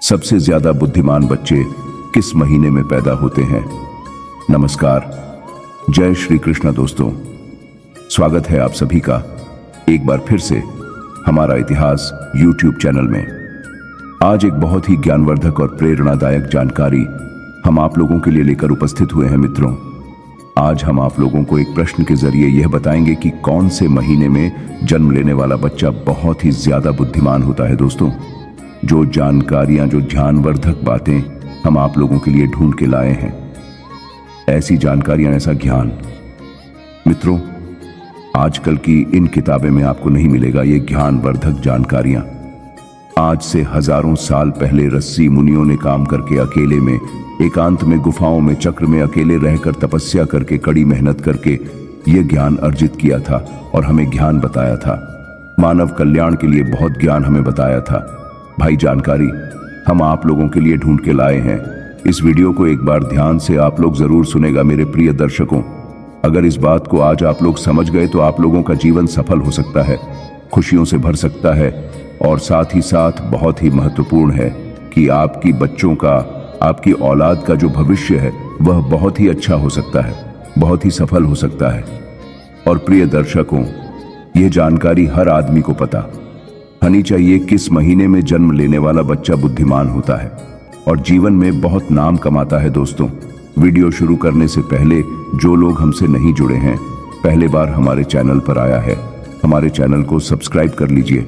सबसे ज्यादा बुद्धिमान बच्चे किस महीने में पैदा होते हैं? नमस्कार, जय श्री कृष्ण दोस्तों। स्वागत है आप सभी का एक बार फिर से हमारा इतिहास YouTube चैनल में। आज एक बहुत ही ज्ञानवर्धक और प्रेरणादायक जानकारी हम आप लोगों के लिए लेकर उपस्थित हुए हैं। मित्रों, आज हम आप लोगों को एक प्रश्न के जरिए यह बताएंगे कि कौन से महीने में जन्म लेने वाला बच्चा बहुत ही ज्यादा बुद्धिमान होता है। दोस्तों, जो जानकारियां, जो ज्ञानवर्धक बातें हम आप लोगों के लिए ढूंढ के लाए हैं, ऐसी जानकारियां, ऐसा ज्ञान मित्रों आजकल की इन किताबें में आपको नहीं मिलेगा। ये ज्ञानवर्धक जानकारियां आज से हजारों साल पहले ऋषि मुनियों ने काम करके, अकेले में, एकांत में, गुफाओं में, चक्र में अकेले रहकर, तपस्या करके, कड़ी मेहनत करके ये ज्ञान अर्जित किया था और हमें ज्ञान बताया था। मानव कल्याण के लिए बहुत ज्ञान हमें बताया था। भाई, जानकारी हम आप लोगों के लिए ढूंढ के लाए हैं। इस वीडियो को एक बार ध्यान से आप लोग जरूर सुनेगा मेरे प्रिय दर्शकों। अगर इस बात को आज आप लोग समझ गए तो आप लोगों का जीवन सफल हो सकता है, खुशियों से भर सकता है, और साथ ही साथ बहुत ही महत्वपूर्ण है कि आपकी बच्चों का, आपकी औलाद का जो भविष्य है वह बहुत ही अच्छा हो सकता है, बहुत ही सफल हो सकता है। और प्रिय दर्शकों, यह जानकारी हर आदमी को पता होनी चाहिए किस महीने में जन्म लेने वाला बच्चा बुद्धिमान होता है और जीवन में बहुत नाम कमाता है। दोस्तों, वीडियो शुरू करने से पहले जो लोग हमसे नहीं जुड़े हैं, पहले बार हमारे चैनल पर आया है, हमारे चैनल को सब्सक्राइब कर लीजिए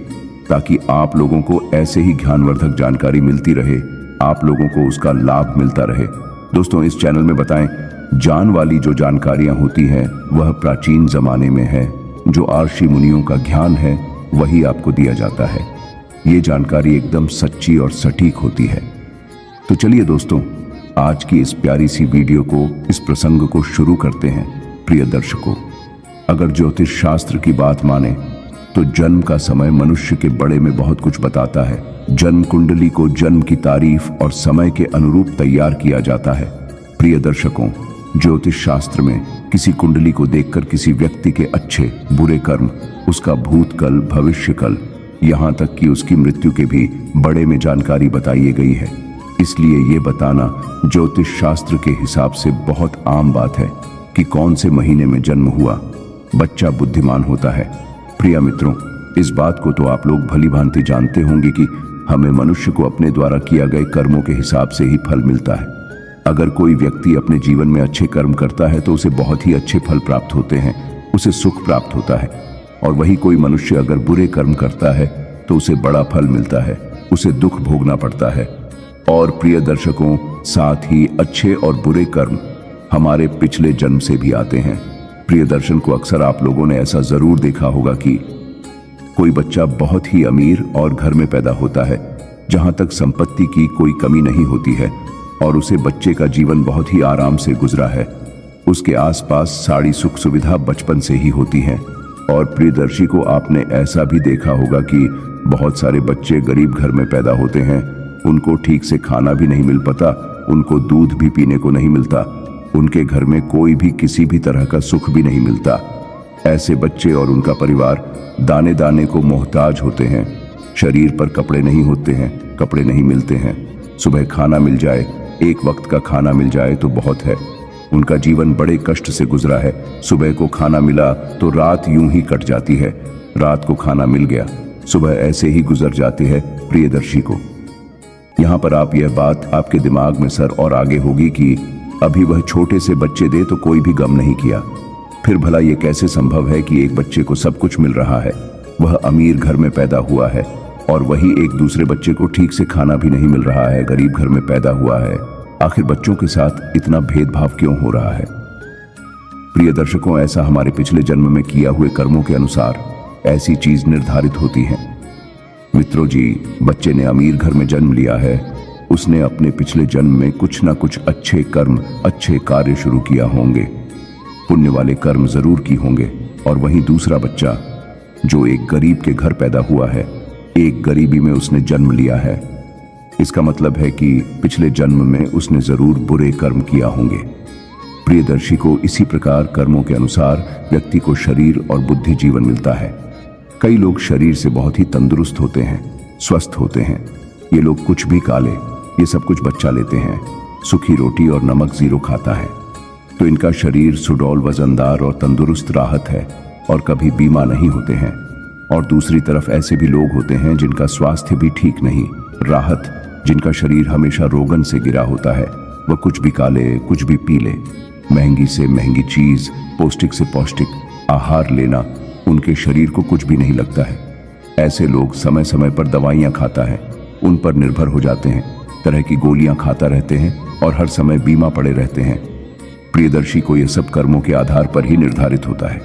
ताकि आप लोगों को ऐसे ही ज्ञानवर्धक जानकारी मिलती रहे, आप लोगों को उसका लाभ मिलता रहे। दोस्तों, इस चैनल में बताएं जान वाली जो जानकारियां होती हैं वह प्राचीन जमाने में है। जो ऋषि मुनियों का ज्ञान है वही आपको दिया जाता है। ये जानकारी एकदम सच्ची और सटीक होती है। तो चलिए दोस्तों, आज की इस प्यारी सी वीडियो को, इस प्रसंग को शुरू करते हैं। प्रिय दर्शकों, अगर ज्योतिष शास्त्र की बात माने तो जन्म का समय मनुष्य के बड़े में बहुत कुछ बताता है। जन्म कुंडली को जन्म की तारीफ और समय के अनुरूप तैयार किया जाता है। प्रिय दर्शकों, ज्योतिष शास्त्र में किसी कुंडली को देखकर किसी व्यक्ति के अच्छे बुरे कर्म, उसका भूतकल, भविष्यकल, यहाँ तक कि उसकी मृत्यु के भी बड़े में जानकारी बताई गई है। इसलिए ये बताना ज्योतिष शास्त्र के हिसाब से बहुत आम बात है कि कौन से महीने में जन्म हुआ बच्चा बुद्धिमान होता है। प्रिय मित्रों, इस बात को तो आप लोग भली भांति जानते होंगे कि हमें मनुष्य को अपने द्वारा किया गए कर्मों के हिसाब से ही फल मिलता है। अगर कोई व्यक्ति अपने जीवन में अच्छे कर्म करता है तो उसे बहुत ही अच्छे फल प्राप्त होते हैं, उसे सुख प्राप्त होता है। और वही कोई मनुष्य अगर बुरे कर्म करता है तो उसे बड़ा फल मिलता है, उसे दुख भोगना पड़ता है। और प्रिय दर्शकों, साथ ही अच्छे और बुरे कर्म हमारे पिछले जन्म से भी आते हैं। प्रिय दर्शन को अक्सर आप लोगों ने ऐसा जरूर देखा होगा कि कोई बच्चा बहुत ही अमीर और घर में पैदा होता है जहां तक संपत्ति की कोई कमी नहीं होती है, और उसे बच्चे का जीवन बहुत ही आराम से गुजरा है। उसके आसपास सारी सुख सुविधा बचपन से ही होती है। और प्रियदर्शी को आपने ऐसा भी देखा होगा कि बहुत सारे बच्चे गरीब घर में पैदा होते हैं, उनको ठीक से खाना भी नहीं मिल पाता, उनको दूध भी पीने को नहीं मिलता, उनके घर में कोई भी किसी भी तरह का सुख भी नहीं मिलता। ऐसे बच्चे और उनका परिवार दाने दाने को मोहताज होते हैं। शरीर पर कपड़े नहीं होते हैं, कपड़े नहीं मिलते हैं। सुबह खाना मिल जाए, एक वक्त का खाना मिल जाए तो बहुत है। उनका जीवन बड़े कष्ट से गुजरा है। सुबह को खाना मिला तो रात यूं ही कट जाती है, रात को खाना मिल गया, सुबह ऐसे ही गुजर जाती है। प्रियदर्शी को यहाँ पर आप यह बात आपके दिमाग में सर और आगे होगी कि अभी वह छोटे से बच्चे दे तो कोई भी गम नहीं किया। फिर भला ये कैसे संभव है कि एक बच्चे को सब कुछ मिल रहा है, वह अमीर घर में पैदा हुआ है, और वही एक दूसरे बच्चे को ठीक से खाना भी नहीं मिल रहा है, गरीब घर में पैदा हुआ है। आखिर बच्चों के साथ इतना भेदभाव क्यों हो रहा है? प्रिय दर्शकों, ऐसा हमारे पिछले जन्म में किया हुए कर्मों के अनुसार ऐसी चीज निर्धारित होती है। मित्रों जी, बच्चे ने अमीर घर में जन्म लिया है, उसने अपने पिछले जन्म में कुछ ना कुछ अच्छे कर्म, अच्छे कार्य शुरू किया होंगे, पुण्य वाले कर्म जरूर की होंगे। और वहीं दूसरा बच्चा जो एक गरीब के घर पैदा हुआ है, एक गरीबी में उसने जन्म लिया है, इसका मतलब है कि पिछले जन्म में उसने जरूर बुरे कर्म किया होंगे। प्रियदर्शी को इसी प्रकार कर्मों के अनुसार व्यक्ति को शरीर और बुद्धि जीवन मिलता है। कई लोग शरीर से बहुत ही तंदुरुस्त होते हैं, स्वस्थ होते हैं, ये लोग कुछ भी खा ले, ये सब कुछ बच्चा लेते हैं। सूखी रोटी और नमक जीरो खाता है तो इनका शरीर सुडौल, वजनदार और तंदुरुस्त राहत है और कभी बीमा नहीं होते हैं। और दूसरी तरफ ऐसे भी लोग होते हैं जिनका स्वास्थ्य भी ठीक नहीं, राहत, जिनका शरीर हमेशा रोगन से गिरा होता है। वह कुछ भी खा ले, कुछ भी पी ले, महंगी से महंगी चीज, पौष्टिक से पौष्टिक आहार लेना उनके शरीर को कुछ भी नहीं लगता है। ऐसे लोग समय समय पर दवाइयां खाता है, उन पर निर्भर हो जाते हैं, तरह की गोलियां खाता रहते हैं और हर समय बीमा पड़े रहते हैं। प्रियदर्शी को यह सब कर्मों के आधार पर ही निर्धारित होता है।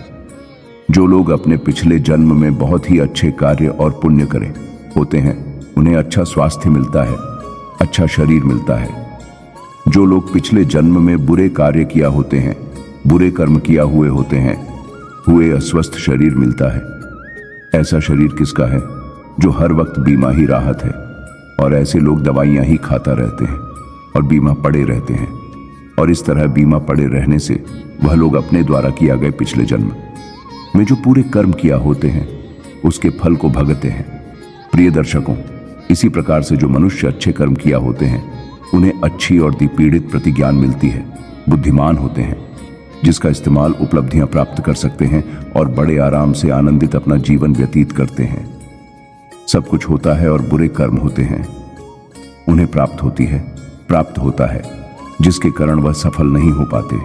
जो लोग अपने पिछले जन्म में बहुत ही अच्छे कार्य और पुण्य करे होते हैं, उन्हें अच्छा स्वास्थ्य मिलता है, अच्छा शरीर मिलता है। जो लोग पिछले जन्म में बुरे कार्य किया होते हैं, बुरे कर्म किया हुए होते हैं, हुए अस्वस्थ शरीर मिलता है। ऐसा शरीर किसका है? जो हर वक्त बीमा ही राहत है। और ऐसे लोग दवाइयां ही खाता रहते हैं और बीमा पड़े रहते हैं। और इस तरह बीमा पड़े रहने से वह लोग अपने द्वारा किया गए पिछले जन्म में जो पूरे कर्म किया होते हैं, उसके फल को भुगतते हैं। प्रिय दर्शकों, इसी प्रकार से जो मनुष्य अच्छे कर्म किया होते हैं, उन्हें अच्छी और पीड़ित प्रतिज्ञान मिलती है, बुद्धिमान होते हैं, जिसका इस्तेमाल उपलब्धियां प्राप्त कर सकते हैं और बड़े आराम से आनंदित अपना जीवन व्यतीत करते हैं। सब कुछ होता है और बुरे कर्म होते हैं, उन्हें प्राप्त होता है, जिसके कारण वह सफल नहीं हो पाते,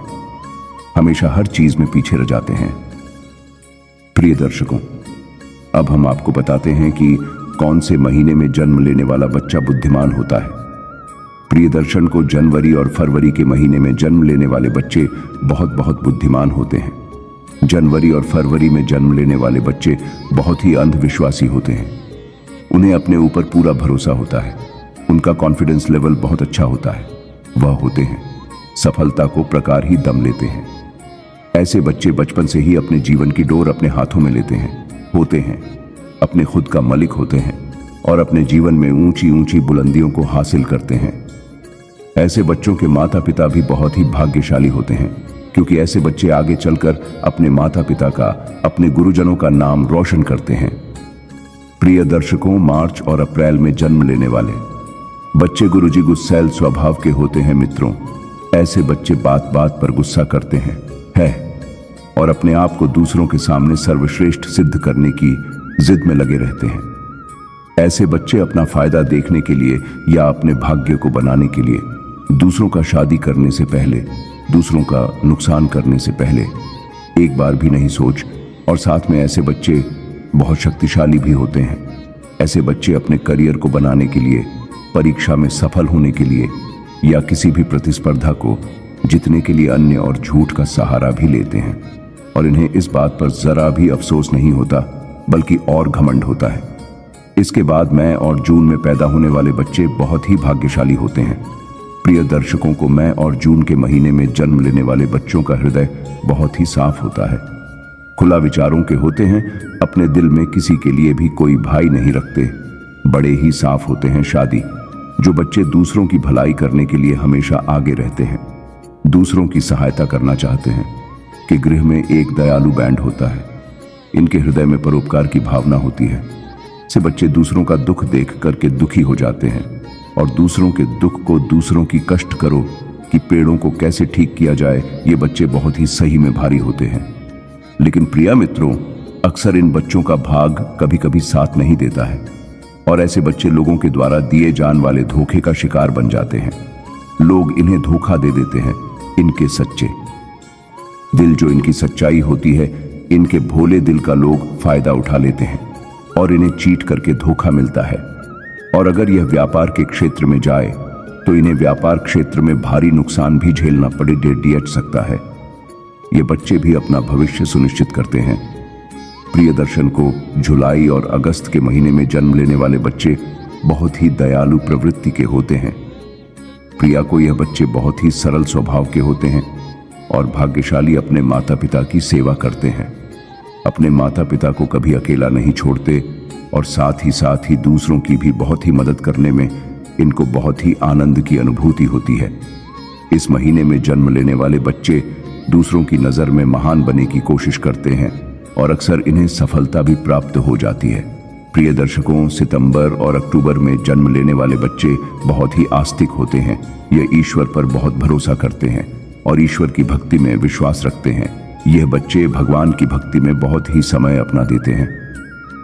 हमेशा हर चीज में पीछे रह जाते हैं। प्रिय दर्शकों, अब हम आपको बताते हैं कि कौन से महीने में जन्म लेने वाला बच्चा बुद्धिमान होता है। प्रियदर्शन को जनवरी और फरवरी के महीने में जन्म लेने वाले बच्चे बहुत बहुत बुद्धिमान होते हैं। जनवरी और फरवरी में जन्म लेने वाले बच्चे बहुत ही अंधविश्वासी होते हैं। उन्हें अपने ऊपर पूरा भरोसा होता है, उनका कॉन्फिडेंस लेवल बहुत अच्छा होता है। वह होते हैं सफलता को प्रकार ही दम लेते हैं। ऐसे बच्चे बचपन से ही अपने जीवन की डोर अपने हाथों में लेते हैं, होते हैं अपने खुद का मालिक होते हैं और अपने जीवन में ऊंची ऊंची बुलंदियों को हासिल करते हैं। ऐसे बच्चों के माता पिता भी बहुत ही भाग्यशाली होते हैं, क्योंकि ऐसे बच्चे आगे चलकर अपने माता पिता का, अपने गुरुजनों का नाम रोशन करते हैं। प्रिय दर्शकों, मार्च और अप्रैल में जन्म लेने वाले बच्चे गुरुजी गुस्सैल स्वभाव के होते हैं। मित्रों, ऐसे बच्चे बात बात पर गुस्सा करते हैं और अपने आप को दूसरों के सामने सर्वश्रेष्ठ सिद्ध करने की जिद में लगे रहते हैं। ऐसे बच्चे अपना फायदा देखने के लिए या अपने भाग्य को बनाने के लिए दूसरों का शादी करने से पहले, दूसरों का नुकसान करने से पहले एक बार भी नहीं सोच। और साथ में ऐसे बच्चे बहुत शक्तिशाली भी होते हैं। ऐसे बच्चे अपने करियर को बनाने के लिए, परीक्षा में सफल होने के लिए या किसी भी प्रतिस्पर्धा को जीतने के लिए अन्य और झूठ का सहारा भी लेते हैं। और इन्हें इस बात पर जरा भी अफसोस नहीं होता, बल्कि और घमंड होता है। इसके बाद मई और जून में पैदा होने वाले बच्चे बहुत ही भाग्यशाली होते हैं। प्रिय दर्शकों को मई और जून के महीने में जन्म लेने वाले बच्चों का हृदय बहुत ही साफ होता है, खुला विचारों के होते हैं, अपने दिल में किसी के लिए भी कोई भाई नहीं रखते, बड़े ही साफ होते हैं। शादी जो बच्चे दूसरों की भलाई करने के लिए हमेशा आगे रहते हैं, दूसरों की सहायता करना चाहते हैं, कि गृह में एक दयालु बैंड होता है। इनके हृदय में परोपकार की भावना होती है। से बच्चे दूसरों का दुख देख करके दुखी हो जाते हैं और दूसरों के दुख को, दूसरों की कष्ट करो कि पेड़ों को कैसे ठीक किया जाए, ये बच्चे बहुत ही सही में भारी होते हैं। लेकिन प्रिय मित्रों, अक्सर इन बच्चों का भाग कभी कभी साथ नहीं देता है और ऐसे बच्चे लोगों के द्वारा दिए जाने वाले धोखे का शिकार बन जाते हैं। लोग इन्हें धोखा दे देते हैं। इनके सच्चे दिल, जो इनकी सच्चाई होती है, इनके भोले दिल का लोग फायदा उठा लेते हैं और इन्हें चीट करके धोखा मिलता है। और अगर यह व्यापार के क्षेत्र में जाए तो इन्हें व्यापार क्षेत्र में भारी नुकसान भी झेलना पड़े डेट सकता है। ये बच्चे भी अपना भविष्य सुनिश्चित करते हैं। प्रियदर्शन को जुलाई और अगस्त के महीने में जन्म लेने वाले बच्चे बहुत ही दयालु प्रवृत्ति के होते हैं। प्रिया को यह बच्चे बहुत ही सरल स्वभाव के होते हैं और भाग्यशाली अपने माता पिता की सेवा करते हैं। अपने माता पिता को कभी अकेला नहीं छोड़ते और साथ ही दूसरों की भी बहुत ही मदद करने में इनको बहुत ही आनंद की अनुभूति होती है। इस महीने में जन्म लेने वाले बच्चे दूसरों की नज़र में महान बनने की कोशिश करते हैं और अक्सर इन्हें सफलता भी प्राप्त हो जाती है। प्रिय दर्शकों, सितंबर और अक्टूबर में जन्म लेने वाले बच्चे बहुत ही आस्तिक होते हैं। ये ईश्वर पर बहुत भरोसा करते हैं और ईश्वर की भक्ति में विश्वास रखते हैं। यह बच्चे भगवान की भक्ति में बहुत ही समय अपना देते हैं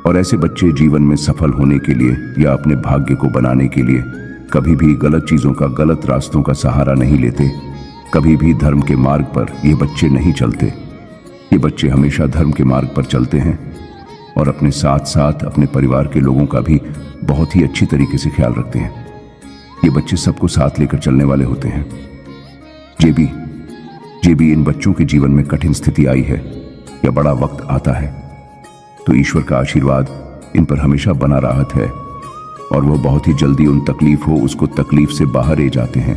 और ऐसे बच्चे जीवन में सफल होने के लिए या अपने भाग्य को बनाने के लिए कभी भी गलत चीजों का, गलत रास्तों का सहारा नहीं लेते। कभी भी धर्म के मार्ग पर ये बच्चे नहीं चलते। ये बच्चे हमेशा धर्म के मार्ग पर चलते हैं और अपने साथ साथ अपने परिवार के लोगों का भी बहुत ही अच्छी तरीके से ख्याल रखते हैं। ये बच्चे सबको साथ लेकर चलने वाले होते हैं। जे भी इन बच्चों के जीवन में कठिन स्थिति आई है या बड़ा वक्त आता है तो ईश्वर का आशीर्वाद इन पर हमेशा बना रहता है और वह बहुत ही जल्दी उन तकलीफ हो उसको तकलीफ से बाहर ले जाते हैं।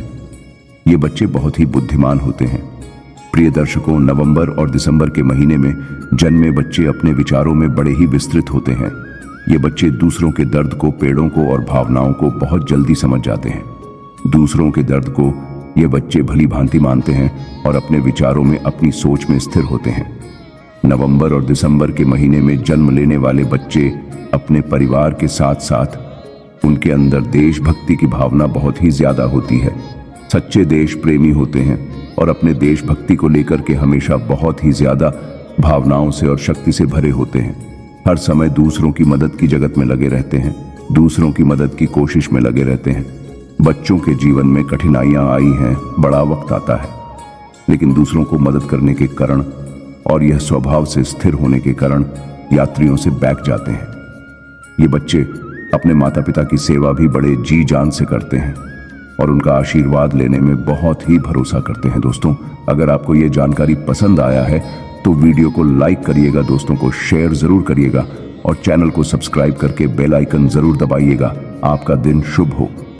ये बच्चे बहुत ही बुद्धिमान होते हैं। प्रिय दर्शकों, नवंबर और दिसंबर के महीने में जन्मे बच्चे अपने विचारों में बड़े ही विस्तृत होते हैं। ये बच्चे दूसरों के दर्द को, पेड़ों को और भावनाओं को बहुत जल्दी समझ जाते हैं। दूसरों के दर्द को ये बच्चे भली भांति मानते हैं और अपने विचारों में, अपनी सोच में स्थिर होते हैं। नवंबर और दिसंबर के महीने में जन्म लेने वाले बच्चे अपने परिवार के साथ साथ उनके अंदर देशभक्ति की भावना बहुत ही ज्यादा होती है। सच्चे देश प्रेमी होते हैं और अपने देशभक्ति को लेकर के हमेशा बहुत ही ज्यादा भावनाओं से और शक्ति से भरे होते हैं। हर समय दूसरों की मदद की जगत में लगे रहते हैं, दूसरों की मदद की कोशिश में लगे रहते हैं। बच्चों के जीवन में कठिनाइयां आई हैं, बड़ा वक्त आता है, लेकिन दूसरों को मदद करने के कारण और यह स्वभाव से स्थिर होने के कारण यात्रियों से बैठ जाते हैं। ये बच्चे अपने माता पिता की सेवा भी बड़े जी जान से करते हैं और उनका आशीर्वाद लेने में बहुत ही भरोसा करते हैं। दोस्तों, अगर आपको ये जानकारी पसंद आया है तो वीडियो को लाइक करिएगा, दोस्तों को शेयर जरूर करिएगा और चैनल को सब्सक्राइब करके बेल आइकन जरूर दबाइएगा। आपका दिन शुभ हो।